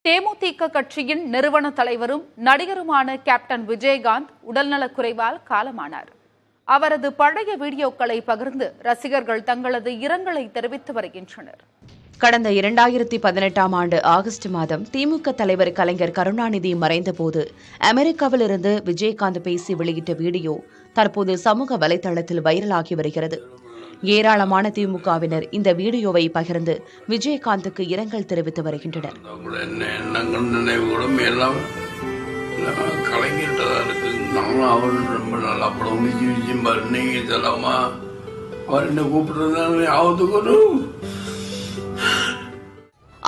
தேமுதிக கட்சியின் நிறுவன தலைவரும் நடிகருமான கேப்டன் விஜயகாந்த் உடல்நலக்குறைவால் காலமானார். அவரது பழைய வீடியோக்களை பகிர்ந்து ரசிகர்கள் தங்களது இரங்கலை தெரிவித்து வருகின்றனர். கடந்த 2018ஆம் ஆண்டு ஆகஸ்ட் மாதம் திமுக தலைவர் கலைஞர் கருணாநிதி மறைந்தபோது அமெரிக்காவிலிருந்து விஜயகாந்த் பேசி வெளியிட்ட வீடியோ தற்போது சமூக வலைதளத்தில் வைரலாகி வருகிறது. ஏராளமான திமுகவினர் இந்த வீடியோவை பகிர்ந்து விஜயகாந்துக்கு இரங்கல் தெரிவித்து வருகின்றனர்.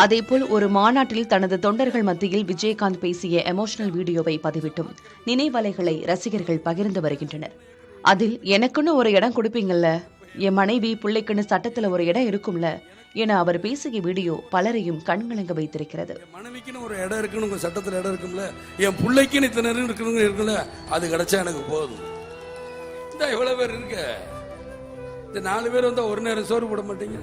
அதேபோல் ஒரு மாநாட்டில் தனது தொண்டர்கள் மத்தியில் விஜயகாந்த் பேசிய எமோஷனல் வீடியோவை பதிவிட்டும் நினைவலைகளை ரசிகர்கள் பகிர்ந்து வருகின்றனர். அதில் எனக்குன்னு ஒரு இடம் கொடுப்பீங்கல்ல, என் மனைவி பிள்ளைக்குன்னு சட்டத்துல ஒரு இடம் இருக்கும்ல என அவர் பேசிய வீடியோ பலரையும் கண்கலங்க வைத்திருக்கிறது. மனைவிக்குன்னு ஒரு இடம் இருக்குன்னு உங்க சட்டத்துல இடம் இருக்கும்ல, என் பிள்ளைக்குன்னு இத்தனை இருக்குல்ல, அது கிடைச்சா எனக்கு போதும். இந்த எவ்வளவு பேர் இருக்க, இந்த 4 பேர் வந்தா ஒரு நேரம் சோறு போட மாட்டீங்க.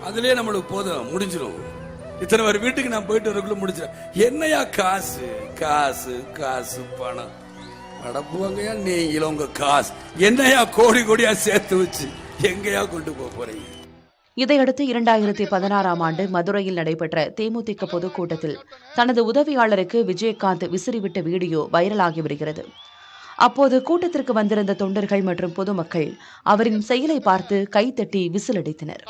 அதுலயே நம்மளுக்கு போதும், முடிஞ்சிடும். இத்தனை பேர் வீட்டுக்கு நான் போயிட்டு வரக்குள்ள முடிச்சிடும். என்னையா காசு காசு காசு பணம் அடப்புவாங்கயா, நீங்களும் உங்க காசு என்னையா கோடி கோடியா சேர்த்து வச்சு எங்கயா கொண்டு போறீங்க? இதையடுத்து 2016ஆம் ஆண்டு மதுரையில் நடைபெற்ற தேமுதிக பொதுக்கூட்டத்தில் தனது உதவியாளருக்கு விஜயகாந்த் விசிறிவிட்ட வீடியோ வைரலாகி வருகிறது. அப்போது கூட்டத்திற்கு வந்திருந்த தொண்டர்கள் மற்றும் பொதுமக்கள் அவரின் செயலை பார்த்து கைத்தட்டி விசிலடித்தனர்.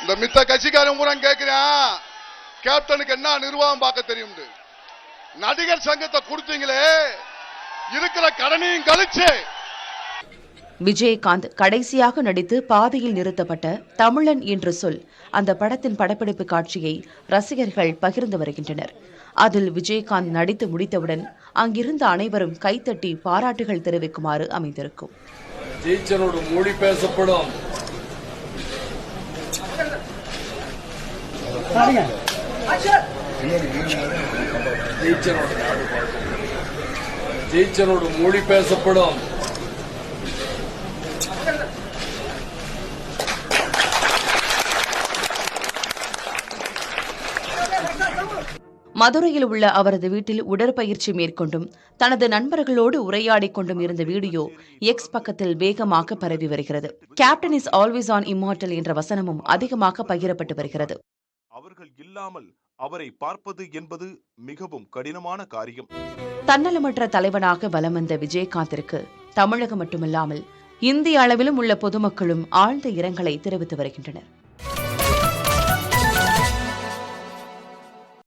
இந்த மித்த கட்சிக்காரன் பூரா கேட்கிறான், கேப்டனுக்கு என்ன நிர்வாகம் பார்க்க தெரியும்? நடிகர் சங்கத்தை கொடுத்தீங்களே, இருக்கிற கடனையும் கழிச்சு. விஜயகாந்த் கடைசியாக நடித்து பாதியில் நிறுத்தப்பட்ட தமிழன் என்று சொல் அந்த படத்தின் படப்பிடிப்பு காட்சியை ரசிகர்கள் பகிர்ந்து வருகின்றனர். அதில் விஜயகாந்த் நடித்து முடித்தவுடன் அங்கிருந்த அனைவரும் கைத்தட்டி பாராட்டுகள் தெரிவிக்குமாறு அமைந்திருக்கும். மொழி பேசப்படும், டீச்சரோட மொழி பேசப்படும். மதுரையில் உள்ள அவரது வீட்டில் உடற்பயிற்சி மேற்கொண்டும் தனது நண்பர்களோடு உரையாடிக் கொண்டும் இருந்த வீடியோ எக்ஸ் பக்கத்தில் வேகமாக பரவி வருகிறது. Captain is always on immortal என்ற வசனமும் அதிகமாக பகிரப்பட்டு வருகிறது. அவர்கள் இல்லாமல் அவரை பார்ப்பது என்பது மிகவும் கடினமான காரியம். தன்னலமற்ற தலைவனாக வலம் வந்த விஜயகாந்திற்கு தமிழகம் மட்டுமில்லாமல் இந்திய அளவிலும் உள்ள பொதுமக்களும் ஆழ்ந்த இரங்கலை தெரிவித்து வருகின்றனர்.